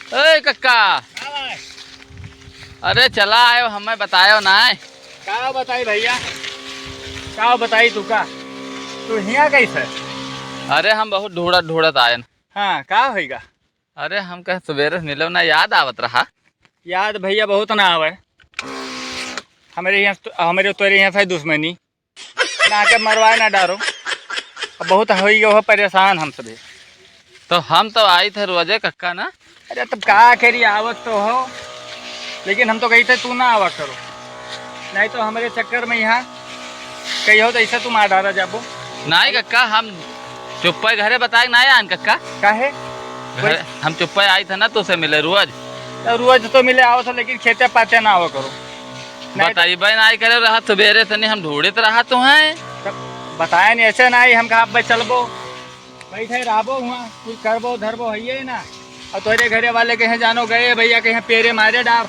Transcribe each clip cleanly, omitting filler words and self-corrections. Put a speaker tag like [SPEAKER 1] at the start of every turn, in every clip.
[SPEAKER 1] ए कक्का, अरे चला आयो हमें बतायो ना।
[SPEAKER 2] का बताई भैया, का बताई तू का तू हिया कैसे?
[SPEAKER 1] अरे हम बहुत ढूंढत ढूंढत आयन।
[SPEAKER 2] हाँ का होइगा?
[SPEAKER 1] अरे हम कह सवेरे मिलो ना, याद आवत रहा।
[SPEAKER 2] याद भैया बहुत ना आवे हमारे तोरे यहाँ से दुश्मनी ना के मरवाए ना डारो। अब बहुत होई हो परेशान हम सभी।
[SPEAKER 1] तो हम तो आई थे रोजे कक्का ना।
[SPEAKER 2] अरे तब का करी आवत तो हो, लेकिन हम तो कही थे तू ना आवा करो, नहीं तो हमारे चक्कर में यहाँ कही हो तो ऐसा तुम आ डारा जाबो।
[SPEAKER 1] नहीं कक्का, हम चुप्पा घरे बताए ना आन कक्का।
[SPEAKER 2] काहे?
[SPEAKER 1] हम चुप्पा आई थे ना तुझसे मिले रोज।
[SPEAKER 2] तो रोज तो मिले आओ तो, लेकिन खेते पाते ना आवा करो।
[SPEAKER 1] बताई भाई ना करे रहा सवेरे तनी हम ढूंढते रहा तो हैं।
[SPEAKER 2] बताया नहीं ऐसे ना हम कहा भाई चलबो बैठे रहबो हुआ कुछ करबो धरबो है ना। और तोरे घरे वाले कहीं जानो गए भैया कहीं पेरे मारे डार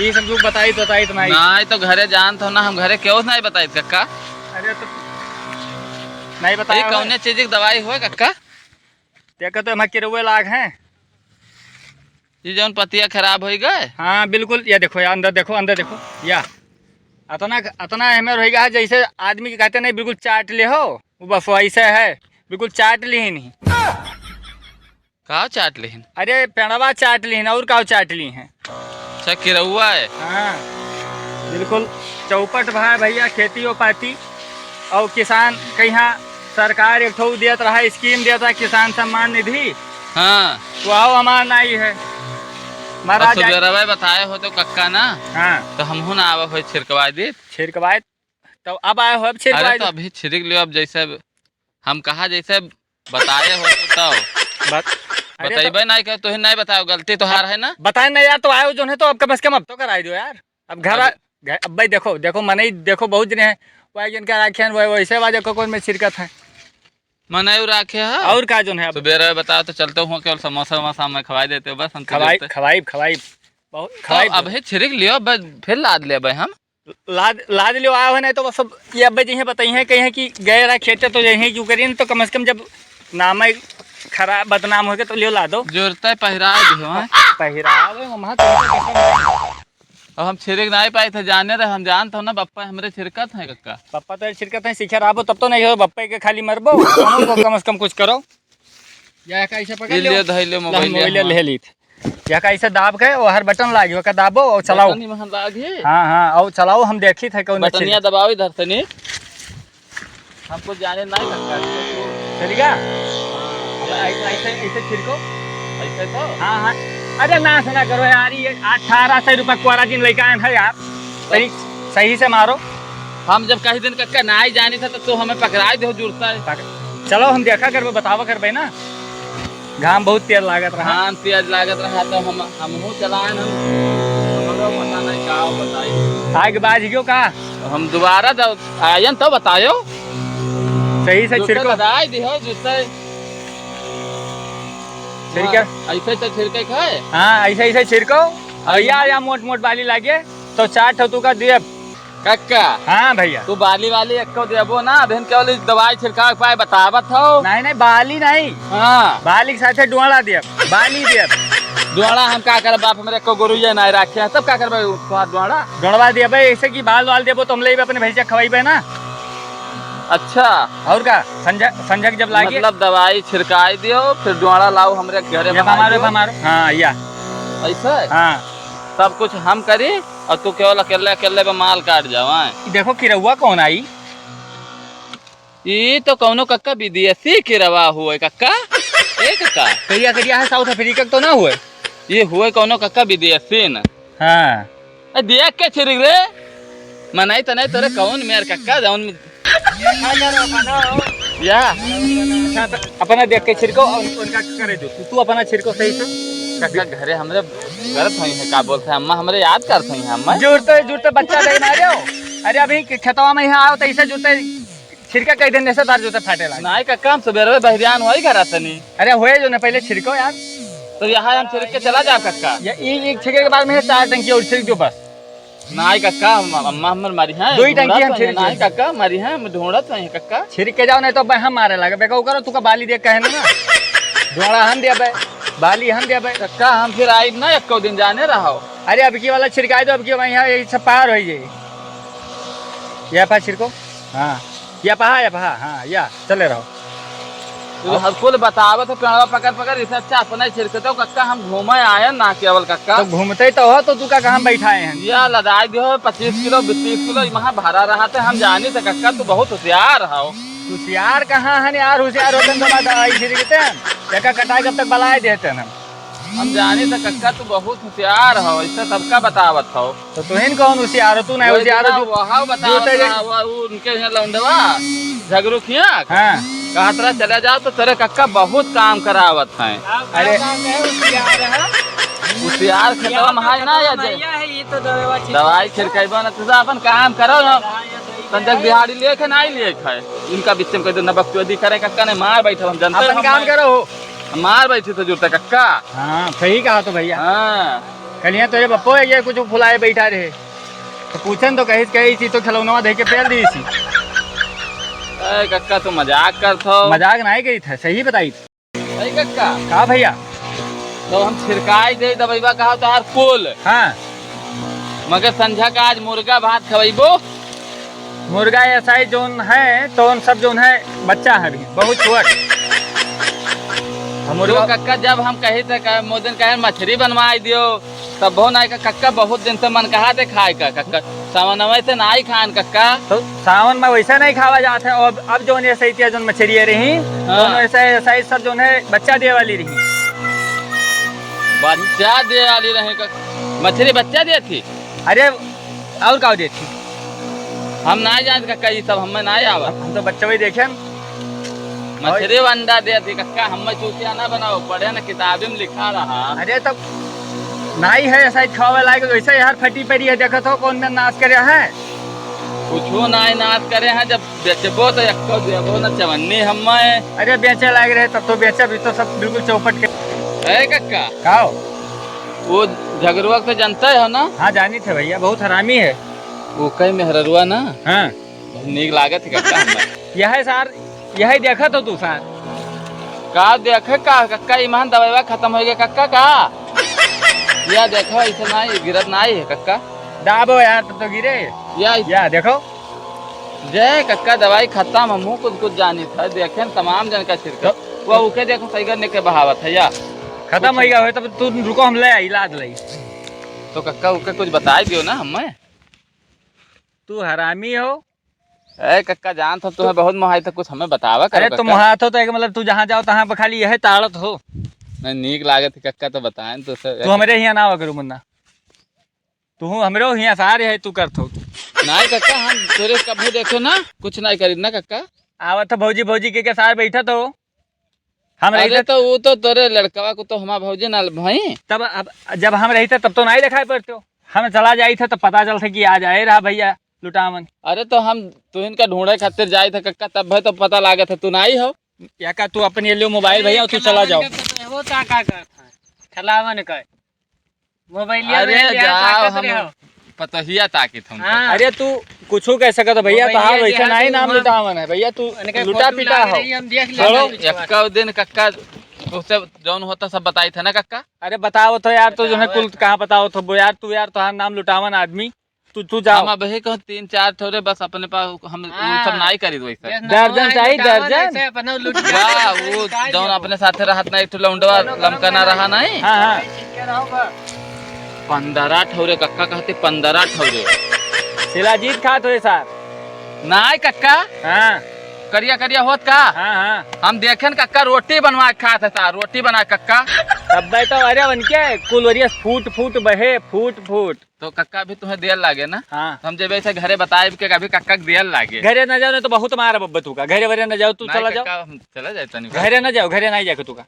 [SPEAKER 2] ये सब लोग बताई तो
[SPEAKER 1] नहीं तो घरे जान तो ना, हम घरे क्यों नहीं बताई कक्का।
[SPEAKER 2] अरे तो नहीं बताया
[SPEAKER 1] कौन चीज की दवाई हुआ कक्का?
[SPEAKER 2] देखो तो हम किरुए लाग हैं
[SPEAKER 1] ये जौन पतिया खराब हो गए।
[SPEAKER 2] हाँ बिल्कुल, या देखो या अंदर देखो, अंदर देखो या अतना अतना हमें रहेगा जैसे आदमी के कहते नहीं बिल्कुल चाट ले हो, वो बस वैसे है बिल्कुल चाट ली ही नहीं।
[SPEAKER 1] का चाट ली?
[SPEAKER 2] अरे पेड़वा चाट ली और का चाट ली है।
[SPEAKER 1] अच्छा किरौआ है।
[SPEAKER 2] हाँ बिल्कुल चौपट भाई भैया खेती पाती और किसान कहीं सरकार एक ठो दियत रहा स्कीम दिया किसान सम्मान निधि।
[SPEAKER 1] हाँ
[SPEAKER 2] वह हमारा नहीं है महाराज
[SPEAKER 1] बताए हो तो कक्का ना।
[SPEAKER 2] हाँ
[SPEAKER 1] तो हम ना आवा हो छिड़कवा दी
[SPEAKER 2] छिड़कवाए तो अब आए हो, अब छिड़कवाए
[SPEAKER 1] तो अभी छिड़क लियो। अब जैसे हम कहा जैसे बताए हो तो बताइए नहीं कर तो नहीं बताओ, गलती तो हार है ना।
[SPEAKER 2] बताए नहीं यार, तो आए जो है तो अब कम से कम अब तो कराई दो यार। अब घर अब भाई देखो देखो मने देखो बहुत जने हैं वही जिनका राखे वैसे वाजे को में छिड़कत है
[SPEAKER 1] मनायू राखे है।
[SPEAKER 2] और का जो है
[SPEAKER 1] सुबह बताओ तो चलते हूँ केवल समोसा वमोसा में खवाई देते हो बस। हम
[SPEAKER 2] खवाई बहुत खवाई
[SPEAKER 1] अब छिड़क लियो फिर लाद ले हम
[SPEAKER 2] लाद लियो आया हो। नहीं तो बस सब ये अब जी बताई है कहीं कि गए रहा खेते तो यही क्यों करिए, तो कम से कम जब नाम खराब बदनाम हो गया तो लियो ला दो।
[SPEAKER 1] जोरता पहिरा अब हम छिड़क नहीं पाए थे जाने रहे। हम जानते हो ना बप्पा हमारे छिड़कत है कक्का।
[SPEAKER 2] पप्पा तो छिड़कत है सीखे रहो तब तो नहीं हो बप्पा के खाली मरबो को कम से कम कुछ करो। या कैसे पकड़ लियो धइले मोबाइल ले ली या कैसे दाब के वो हर बटन लागियो का दाबो और चलाओ। हाँ हाँ और चलाओ, हम देखी थे कौन
[SPEAKER 1] बटनिया दबाओ इधर से नहीं, हमको जाने नहीं कक्का
[SPEAKER 2] चलेगा। ऐसे छिड़को
[SPEAKER 1] ऐसे तो।
[SPEAKER 2] हाँ हाँ अरे ना सुना करो यार, ये 1800 रुपये क्वारंटीन लेके आए हैं यार। सही से मारो।
[SPEAKER 1] हम जब कहीं दिन कक्का ना ही जानी था तो हमें पकड़ाई दो जुड़ता है।
[SPEAKER 2] चलो हम देखा कर बतावा कर भाई ना, घाम बहुत तेज लागत रहा।
[SPEAKER 1] हाँ तेज लागत रहा तो हम चलाए पता नहीं का बताइए
[SPEAKER 2] आगे बाज क्यों का
[SPEAKER 1] हम दोबारा जब आयन तो बतायो
[SPEAKER 2] सही से छिड़को।
[SPEAKER 1] बताई दियो जिससे ऐसे तो छिड़के खाए।
[SPEAKER 2] हाँ ऐसे ऐसे छिड़को और या मोट मोट बाली लागे तो 4 ठो तू का दिए
[SPEAKER 1] कक्का।
[SPEAKER 2] हाँ भैया
[SPEAKER 1] तू बाली वाली एक को देबो ना, अभी केवल दवाई छिड़का पाए बतावत हो।
[SPEAKER 2] नहीं बाली नहीं,
[SPEAKER 1] हाँ
[SPEAKER 2] बाली के साथ डुआड़ा दिए बाली दिए
[SPEAKER 1] डुआड़ा हम का कर बाप हमारे को गुरु ये नहीं रखे हैं तब का करबे डुआड़ा
[SPEAKER 2] डुआड़ा दिए भाई ऐसे की बाल वाल देबो तुम ले अपने भैंसा खवाई ना।
[SPEAKER 1] अच्छा
[SPEAKER 2] और का संजक जब लागे
[SPEAKER 1] मतलब दवाई छिड़काई दियो फिर डुआड़ा लाओ हमरे घरे
[SPEAKER 2] हमारो। हाँ या
[SPEAKER 1] ऐसा
[SPEAKER 2] हाँ
[SPEAKER 1] सब कुछ हम करी और तू केवल अकेले अकेले पे माल काट जाओ।
[SPEAKER 2] देखो किरौआ कौन आई,
[SPEAKER 1] ये तो कौनो कक्का विदेशी किरवा हुए कक्का। ए कक्का
[SPEAKER 2] करिया करिया है साउथ अफ्रीका तो ना हुए,
[SPEAKER 1] ये हुए कौनो कक्का विदेशी न।
[SPEAKER 2] हाँ
[SPEAKER 1] देख के छिड़क रे मनाई तो नहीं तोरे कौन मेर कक्का जौन या
[SPEAKER 2] अपना देख के छिड़को और उनका करे दो। तू अपना छिड़को सही से।
[SPEAKER 1] कक्का घरे हमरे करत हई है का बोलते हैं अम्मा हमरे याद करत हई अम्मा
[SPEAKER 2] जुड़ते बच्चा देख ना रहे हो। अरे अभी खेतवा में यहाँ आओ तो ऐसे जुड़ते छिड़का कई दिन ऐसे तार जुड़ते फाटे लगे।
[SPEAKER 1] नहीं कक्का हम सवेरे बहरियान हुई घर तनी
[SPEAKER 2] अरे हुए जो ना पहले छिड़को यार।
[SPEAKER 1] तो यहाँ हम छिड़क के चला जाओ कक्का।
[SPEAKER 2] एक छिड़के के बाद में 4 टंकी और छिड़क दो बस।
[SPEAKER 1] नहीं कक्का अम्मा हमर मारी है
[SPEAKER 2] 2 टंकी हम छिड़क
[SPEAKER 1] नहीं कक्का मारी है हम ढूंढत हई कक्का।
[SPEAKER 2] छिड़क के जाओ नहीं तो हम मारे लगे बेका करो तू का बाली देख कहे ना डोड़ा हम दे बे बाली हम दे भाई।
[SPEAKER 1] कक्का हम फिर आई ना एको दिन जाने रहो।
[SPEAKER 2] अरे अब की वाला छिड़काई दो, अब की यहाँ यही सब पार हो जाए। या पा छिड़को, हाँ या पहा हाँ या चले रहो।
[SPEAKER 1] तो हर कुल बतावत है पेड़वा पकड़ पकड़, इससे अच्छा अपना छिड़कते हो कक्का। हम घूमे आए ना केवल कक्का।
[SPEAKER 2] तो घूमते तो हो, तो तू का कहाँ बैठाए हैं?
[SPEAKER 1] या लदाई दियो 25 किलो 30 किलो वहाँ भरा रहा थे। हम जानी थे कक्का तू बहुत होशियार हो।
[SPEAKER 2] होशियार कहाँ है यार, होशियार होते तो दवाई छिड़कते हैं, एक कटाई कब तक बलाए देते हैं।
[SPEAKER 1] हम जानी थे कक्का तू बहुत होशियार हो, इससे सबका बतावत हो।
[SPEAKER 2] तो तुहिन कौन होशियार हो? तू नहीं होशियार हो।
[SPEAKER 1] वहाँ बताओ उनके यहाँ लौंडवा झगड़ू किया।
[SPEAKER 2] हाँ
[SPEAKER 1] कहा तरह चले जाओ तो तेरे कक्का बहुत काम करावत है।
[SPEAKER 2] अरे
[SPEAKER 1] होशियार खेतवा में है ना, या दवाई छिड़केबो ना तुझा अपन काम करो ना। संजय बिहारी लेख है नहीं लेख है, इनका बीच में कह नबकचोदी करे कक्का ने मार बैठे। हम जनता
[SPEAKER 2] अपन काम करो,
[SPEAKER 1] मार बैठे तो जुड़ता कक्का।
[SPEAKER 2] हाँ सही कहा तो भैया।
[SPEAKER 1] हाँ
[SPEAKER 2] कल तो ये बप्पो है, ये कुछ फुलाए बैठा रहे तो पूछन तो कही थी तो खिलौना दे के पेल दी थी।
[SPEAKER 1] कक्का तो मजाक करथो।
[SPEAKER 2] मजाक नहीं गई था, सही बताई थी।
[SPEAKER 1] सही कक्का
[SPEAKER 2] कहा भैया?
[SPEAKER 1] तो हम छिड़काई दे दबैबा कहा तो हर कुल।
[SPEAKER 2] हाँ
[SPEAKER 1] मगर संझा का आज मुर्गा भात खवैबो।
[SPEAKER 2] मुर्गा ऐसा ही जोन है तो उन सब जोन है बच्चा है भी बहुत छोट।
[SPEAKER 1] मुर्गा कक्का जब हम कही थे मोदन कहे मछली बनवाई दियो तब वो नहीं का कक्का बहुत दिन से मन कहा थे खाए का कक्का। सावन से नहीं खान कक्का।
[SPEAKER 2] तो सावन में वैसा नहीं खावा जाता है। अब जो ऐसा ही जो मछली रही ऐसा ही सब जो है बच्चा दे वाली रही।
[SPEAKER 1] बच्चा दे वाली रही मछली बच्चा दे थी।
[SPEAKER 2] अरे और का दे थी
[SPEAKER 1] हम नहीं जानते कक्का, ये सब हमें नहीं आवा।
[SPEAKER 2] हम तो बच्चे वही देखे
[SPEAKER 1] मछली अंडा दे थी कक्का। हमें चूतिया ना बनाओ, पढ़े ना किताबी में लिखा रहा।
[SPEAKER 2] अरे तब नहीं है ऐसा खावे लायक, वैसे यार फटी पड़ी है। देखो तो कौन में नाश करे है,
[SPEAKER 1] कुछो नहीं नाश करे हैं। जब बेचबो तो एको देबो ना चवन्नी हमें।
[SPEAKER 2] अरे बेचे लायक रहे तब तो बेचा भी तो सब बिल्कुल चौपट के।
[SPEAKER 1] है कक्का
[SPEAKER 2] खाओ
[SPEAKER 1] वो झगड़ुआ तो जानते हो ना?
[SPEAKER 2] हाँ जानी थे भैया, बहुत हरामी है
[SPEAKER 1] वो। कई मेहरुआ ना।
[SPEAKER 2] हाँ
[SPEAKER 1] नीक लागत है कक्का हमें।
[SPEAKER 2] यह सार यही देखा तो तू सार
[SPEAKER 1] का देखे का कक्का ईमान दवाई खत्म हो गया कक्का का। या देखो ऐसे नहीं गिरत नहीं है कक्का।
[SPEAKER 2] दाबो यार तब तो गिरे। या देखो
[SPEAKER 1] जय कक्का दवाई खत्म। हम कुछ जानी था देखे तमाम जन का छिड़क वो उके देखो सही करने के बहावत है। या
[SPEAKER 2] खत्म हो गया तब तू रुको, हम ले इलाज ले।
[SPEAKER 1] तो कक्का उके कुछ बता दियो ना हमें।
[SPEAKER 2] तू हरामी हो।
[SPEAKER 1] ए कक्का जान था तुम्हें बहुत मोहाई था, कुछ हमें बतावा करो।
[SPEAKER 2] अरे तुम हाथ हो तो एक मतलब तू जहाँ जाओ तहाँ पर खाली यह ताड़त हो।
[SPEAKER 1] नहीं नीक लागत है कक्का तो बताएं तो
[SPEAKER 2] तू हमारे यहाँ ना करू मुन्ना, तू हमरे यहाँ सारे है तू करथो।
[SPEAKER 1] नहीं कक्का हम तोरे कभी देखो ना कुछ नहीं करी ना कक्का।
[SPEAKER 2] आवत तो भौजी भौजी के साथ बैठा तो हम
[SPEAKER 1] रहते तो वो तो तोरे लड़कवा को तो हमारा भौजी ना भाई।
[SPEAKER 2] तब अब जब हम रहते तब तो नहीं दिखाई पड़ते हो। हम चला जाई थे तो पता चलता कि आज आए रहा भैया लुटावन।
[SPEAKER 1] अरे तो हम तू इनका ढूंढे खातिर जाए थे कक्का, तब भाई तो पता लागत है तू नहीं हो।
[SPEAKER 2] या का तू अपने लिए मोबाइल भैया तू चला जाओ।
[SPEAKER 3] वो का खलावन का मोबाइल।
[SPEAKER 1] अरे जाओ हम पतहिया ताकि तुम।
[SPEAKER 2] अरे तू कुछ कह सकत भैया, तो हाँ वैसे नहीं नाम लुटावन है भैया। तू लुटा पिटा हो।
[SPEAKER 1] एक दिन कक्का उससे जौन होता सब बताई था ना कक्का।
[SPEAKER 2] अरे बताओ तो यार, तो जो है कुल कहाँ बताओ तो वो यार तू यार तो नाम लुटावन आदमी तू जा।
[SPEAKER 1] हम अभी कहो 3-4 थोड़े बस अपने पास हम सब नहीं करी वैसे।
[SPEAKER 2] दर्जन चाहिए दर्जन।
[SPEAKER 1] वो जौन अपने साथ रहत नहीं तो लौंडवा लमकना रहा नहीं।
[SPEAKER 2] हाँ
[SPEAKER 1] 15 ठौरे कक्का कहते 15 ठौरे
[SPEAKER 2] शिलाजीत खात हुए सार
[SPEAKER 1] नहीं कक्का।
[SPEAKER 2] हाँ
[SPEAKER 1] करिया करिया होत का।
[SPEAKER 2] हाँ
[SPEAKER 1] हम देखे कक्का रोटी बनवा खात है सार, रोटी बना कक्का।
[SPEAKER 2] तब बैठो अरे बन के कुल वरिया फूट फूट बहे फूट फूट।
[SPEAKER 1] तो कक्का भी तुम्हें देर लागे ना।
[SPEAKER 2] हाँ
[SPEAKER 1] हम जब ऐसे घरे बताए के कभी कक्का देर लागे।
[SPEAKER 2] घरे न जाओ ना तो बहुत मारा बब्बा तू का। घरे वरे न जाओ तू चला जाओ।
[SPEAKER 1] हम चला जाता नहीं
[SPEAKER 2] घरे न जाओ, घरे नहीं जाके तू का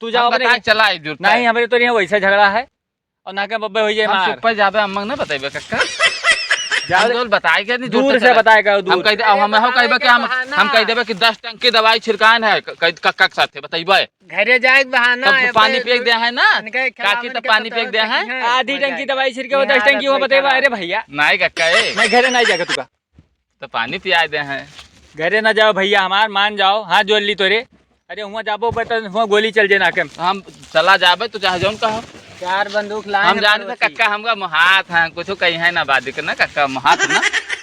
[SPEAKER 2] तू जाओ अपने
[SPEAKER 1] चला
[SPEAKER 2] नहीं। हमारे तो यहाँ वैसा झगड़ा है और ना के बब्बे हो जाए मार।
[SPEAKER 1] ऊपर जाबे हम ना बताइबे कक्का। जाओ बताए के नहीं
[SPEAKER 2] दूर से बताएगा।
[SPEAKER 1] हम कह दे हम हो कहबे कि हम कह देबे कि 10 टंकी दवाई छिड़कान है कक्का के साथे बताइबे।
[SPEAKER 3] घरे जाए बहाना
[SPEAKER 1] तब पानी फेंक दे है ना काकी, तो पानी फेंक दे है।
[SPEAKER 2] आधी टंकी दवाई छिड़के वो 10 टंकी वो बताइबा। अरे भैया
[SPEAKER 1] नहीं कक्का
[SPEAKER 2] मैं घरे नहीं जाके तू का
[SPEAKER 1] तो पानी पिया दे हैं।
[SPEAKER 2] घरे न जाओ भैया हमार मान जाओ। हाँ जोड़ ली तोरे अरे हुआ जाबो बता हुआ गोली चल जे नाके में।
[SPEAKER 1] हम चला जाबे तो चाहे जौन कहो।
[SPEAKER 3] 4 बंदूक लाए
[SPEAKER 1] हम
[SPEAKER 3] हैं
[SPEAKER 1] जाने
[SPEAKER 3] पड़ोसी।
[SPEAKER 1] कक्का हमका मुहात है कुछ कहीं है ना बादिक ना कक्का मुहात ना।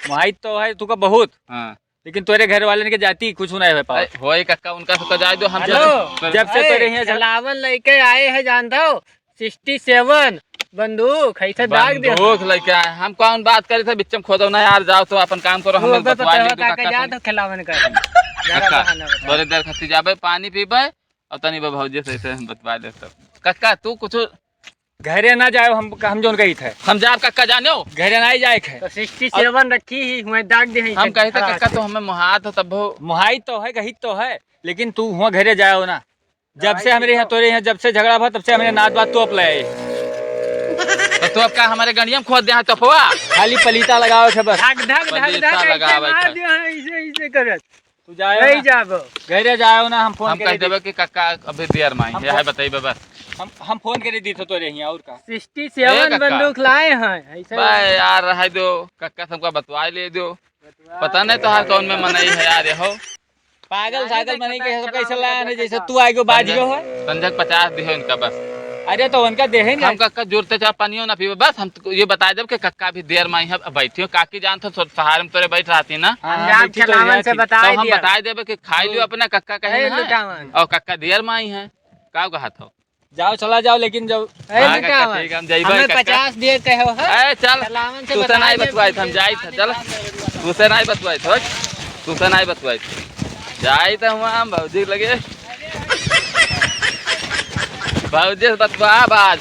[SPEAKER 2] वही तो है तुका बहुत,
[SPEAKER 1] हाँ
[SPEAKER 2] लेकिन तोरे घर वाले के जाति कुछ नहीं है पाओ।
[SPEAKER 1] होए कक्का उनका तो जाए दो हम
[SPEAKER 3] हेलो
[SPEAKER 2] जब से तोरे यहाँ
[SPEAKER 3] चलावन लेके आए हैं जानता हो 67 बंदूक ऐसे दाग दे।
[SPEAKER 1] बंदूक लेके आए हम कौन बात करे थे बिच्चम खोदो ना यार जाओ तो अपन काम करो हमें बतवा ली तो
[SPEAKER 3] का जा तो खिलावन कर
[SPEAKER 1] कक्का थोड़ी देर खती जाबे पानी पीबे और तनी भौजी से ऐसे बतवा दे सब। कक्का तू कुछ
[SPEAKER 2] घरे ना जाए हम जोन कही थे
[SPEAKER 1] हम जाब कक्का जाने हो
[SPEAKER 2] घरे ना ही जाए खे।
[SPEAKER 3] तो 67 रखी ही हुए दाग दे हैं
[SPEAKER 1] हम कहे थे कक्का तो हमें मुहात हो तब
[SPEAKER 2] मुहाई तो है कही तो है, लेकिन तू हुआ घरे जाओ ना। जब से हमारे यहाँ तोरे यहाँ जब से झगड़ा हुआ तब से हमने नाच बात तो अपलाए
[SPEAKER 1] तो तू अब का हमारे गड़िया में खोद दे तफवा
[SPEAKER 2] खाली पलीता लगाओ के बस।
[SPEAKER 3] धक धक धक
[SPEAKER 1] पलीता
[SPEAKER 3] धक
[SPEAKER 1] लगावे
[SPEAKER 3] ऐसे मार
[SPEAKER 1] थे।
[SPEAKER 3] दियो है, ऐसे ऐसे करत
[SPEAKER 2] तू जाओ
[SPEAKER 3] नहीं
[SPEAKER 2] ना,
[SPEAKER 3] जाबो।
[SPEAKER 2] घरे जाओ ना हम फोन
[SPEAKER 1] हम कह
[SPEAKER 2] करे
[SPEAKER 1] देबे कि कक्का अभी देर में
[SPEAKER 2] हम
[SPEAKER 1] ये है बताइए बस।
[SPEAKER 2] हम फोन करे दी थे तोरे यहाँ और का।
[SPEAKER 3] 67
[SPEAKER 1] कक्का।
[SPEAKER 3] बंदूक लाए हैं ऐसे
[SPEAKER 1] भाई यार रह दो कक्का सबका बतवा ले दो पता नहीं तो हर कौन में मनई है यार ये हो
[SPEAKER 2] पागल सागल मने के सब कैसे लाया नहीं जैसे तू आएगो बाजियो है।
[SPEAKER 1] संजक 50 दियो इनका बस।
[SPEAKER 2] अरे तो उनका देहे
[SPEAKER 1] हम कक्का जुड़ते चाहे पानियो ना पीबे बस हम तो ये बता देब कि कक्का भी देर में यहाँ बैठी हो काकी जान तो सहारे में तोरे बैठ रहती ना
[SPEAKER 3] पंजाब खिलावन से
[SPEAKER 1] तो
[SPEAKER 3] बता
[SPEAKER 1] हम
[SPEAKER 3] दिया
[SPEAKER 1] बता देबे कि खाई लियो अपना कक्का कहीं
[SPEAKER 3] ए
[SPEAKER 1] ना है।
[SPEAKER 3] लुटावन
[SPEAKER 1] और कक्का देर में आई है का कहा था
[SPEAKER 2] जाओ चला जाओ, लेकिन जब
[SPEAKER 3] ए
[SPEAKER 1] हाँ, कक्का,
[SPEAKER 3] लुटावन
[SPEAKER 1] ठीक है, हम जाइबे
[SPEAKER 3] हमें
[SPEAKER 1] कक्का।
[SPEAKER 3] 50 दे कहो है
[SPEAKER 1] ए चल
[SPEAKER 3] खिलावन से
[SPEAKER 1] तू से
[SPEAKER 3] बता
[SPEAKER 1] नहीं
[SPEAKER 3] दे,
[SPEAKER 1] बतवाई हम जाई था चल तू से नहीं बतवाई हो तू से नहीं बतवाई जाई तो हम भौजी लगे भौजी से बतवा बात